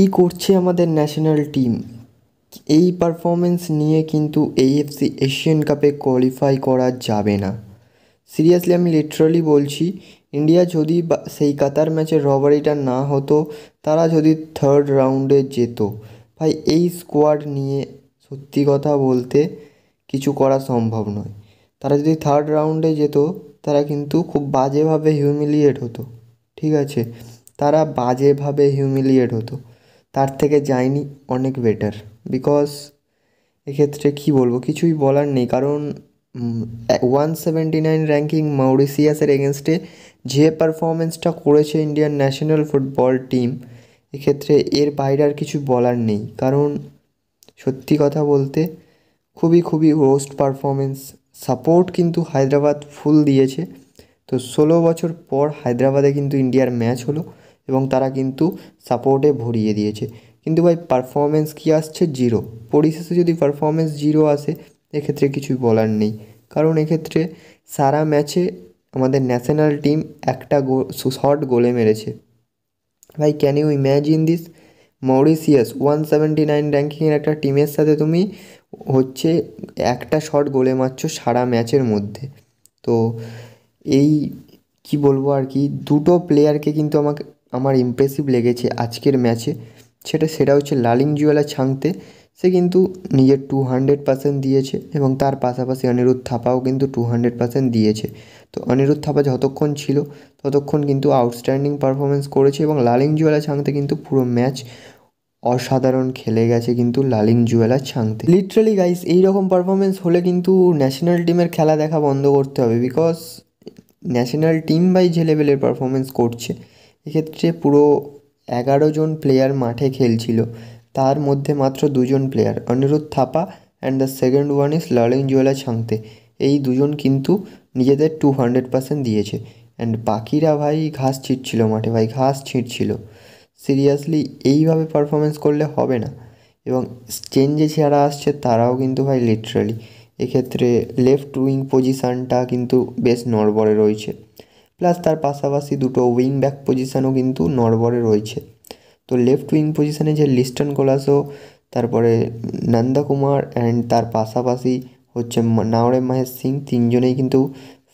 কী করছে আমাদের national team, এই পারফরমেন্স নিয়ে কিন্তু এএফসি এশিয়ান কাপে কোয়ালিফাই করা যাবে না। সিরিয়াসলি আমি লিটারালি বলছি, ইন্ডিয়া যদি সেই কাতার ম্যাচের রবারিটা না হতো, তারা যদি থার্ড রাউন্ডে যেত, ভাই এই স্কোয়াড নিয়ে সত্যি কথা বলতে কিছু করা সম্ভব নয়। তারা যদি থার্ড রাউন্ডে যেত, তারা কিন্তু খুব বাজেভাবে হিউমিলিয়েট হতো। ঠিক আছে, তারা বাজেভাবে হিউমিলিয়েট হতো। তার থেকে যায়নি অনেক বেটার। বিকজ এক্ষেত্রে কী বলবো, কিছুই বলার নেই। কারণ 179 র্যাঙ্কিং মরিশিয়াসের এগেনস্টে যে পারফরমেন্সটা করেছে ইন্ডিয়ান ন্যাশনাল ফুটবল টিম, এক্ষেত্রে এর বাইরে আর কিছু বলার নেই। কারণ সত্যি কথা বলতে খুবই রোস্ট পারফরমেন্স। সাপোর্ট কিন্তু হায়দ্রাবাদ ফুল দিয়েছে। তো 16 বছর পর হায়দ্রাবাদে কিন্তু ইন্ডিয়ার ম্যাচ হলো এবং তারা কিন্তু সাপোর্টে ভরিয়ে দিয়েছে। কিন্তু ভাই পারফরমেন্স কী আসছে? জিরো। পরিশেষে যদি পারফরমেন্স জিরো আসে, এক্ষেত্রে কিছুই বলার নেই। কারণ এক্ষেত্রে সারা ম্যাচে আমাদের ন্যাশনাল টিম একটা শর্ট গোলে মেরেছে। ভাই can you imagine this? Mauritius 179 র্যাঙ্কিংয়ের একটা টিমের সাথে তুমি একটা শট গোলে মারছো সারা ম্যাচের মধ্যে। তো এই কি বলবো আর কি, দুটো প্লেয়ারকে কিন্তু আমার ইমপ্রেসিভ লেগেছে আজকের ম্যাচে। সেটা হচ্ছে লালিংজুয়ালা ছাংতে, সে কিন্তু নিজের 200% দিয়েছে এবং তার পাশাপাশি অনিরুদ্ধ থাপাও কিন্তু 200% দিয়েছে। তো অনিরুদ্ধ থাপা যতক্ষণ ছিল ততক্ষণ কিন্তু আউটস্ট্যান্ডিং পারফরমেন্স করেছে এবং লালিংজুয়ালা ছাংতে কিন্তু পুরো ম্যাচ অসাধারণ খেলে গেছে কিন্তু লালিংজুয়ালা ছাংতে। লিটারালি গাইস, এইরকম পারফরমেন্স হলে কিন্তু ন্যাশনাল টিমের খেলা দেখা বন্ধ করতে হবে। বিকজ ন্যাশনাল টিম বাই যে লেভেলের পারফরমেন্স করছে, এক্ষেত্রে পুরো 11 জন প্লেয়ার মাঠে খেলছিল, তার মধ্যে মাত্র 2 জন player Anirudh Thapa and the second one is Lallianzuala Chhangte. এই দুজন কিন্তু নিজেদের 200% দিয়েছে অ্যান্ড বাকিরা ভাই ঘাস ছিঁড়ছিল মাঠে, ভাই ঘাস ছিঁড়ছিল। সিরিয়াসলি এইভাবে পারফরমেন্স করলে হবে না। এবং চেঞ্জে যারা আসছে তারাও কিন্তু ভাই লিটারালি এক্ষেত্রে লেফট উইং পজিশানটা কিন্তু বেশ নড়বড়ে রয়েছে। প্লাস তার পাশাপাশি দুটো উইং ব্যাক পজিশানও কিন্তু নড়বড়ে রয়েছে। তো লেফট উইং পজিশানে যে লিস্টন কোলাসো, তারপরে নন্দা কুমার অ্যান্ড তার পাশাপাশি হচ্ছে নাওরেম মহেশ সিং, তিনজনেই কিন্তু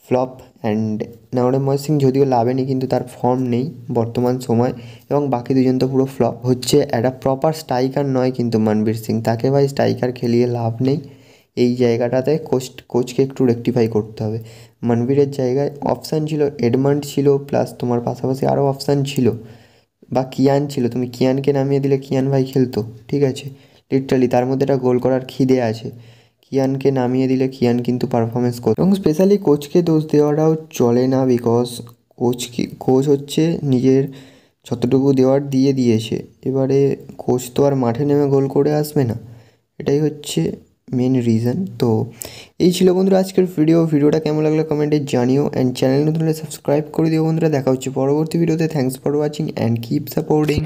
ফ্লপ। অ্যান্ড নাওরেম মহেশ সিং যদিও লাভেনি, কিন্তু তার ফর্ম নেই বর্তমান সময়, এবং বাকি দুজন তো পুরো ফ্লপ। একটা প্রপার স্ট্রাইকার নয় কিন্তু মনবীর সিং, তাকে ভাই স্ট্রাইকার খেলিয়ে লাভ নেই। এই জায়গাটাতে কোচকে একটু রেকটিফাই করতে হবে। মনবীরের জায়গায় অপশান ছিল এডমান্ড ছিল, প্লাস তোমার পাশাপাশি আরও অপশান ছিল, বা কিয়ান ছিল। তুমি কিয়ানকে নামিয়ে দিলে কিয়ান ভাই খেলতো, ঠিক আছে, লিটারালি তার মধ্যে একটা গোল করার খিদে আছে। কিয়ানকে নামিয়ে দিলে কিয়ান কিন্তু পারফরমেন্স করতো। এবং স্পেশালি কোচকে দোষ দেওয়াটাও চলে না। বিকজ কোচ হচ্ছে নিজের যতটুকু দেওয়ার দিয়ে দিয়েছে। এবারে কোচ তো আর মাঠে নেমে গোল করে আসবে না, এটাই হচ্ছে মেন রিজন। তো এই ছিল বন্ধুরা আজকের ভিডিওটা কেমন লাগলো কমেন্টে জানিও। অ্যান্ড চ্যানেল নতুন হলে সাবস্ক্রাইব করে দিও বন্ধুরা। দেখা হচ্ছে পরবর্তী ভিডিওতে। Thanks for watching and keep supporting.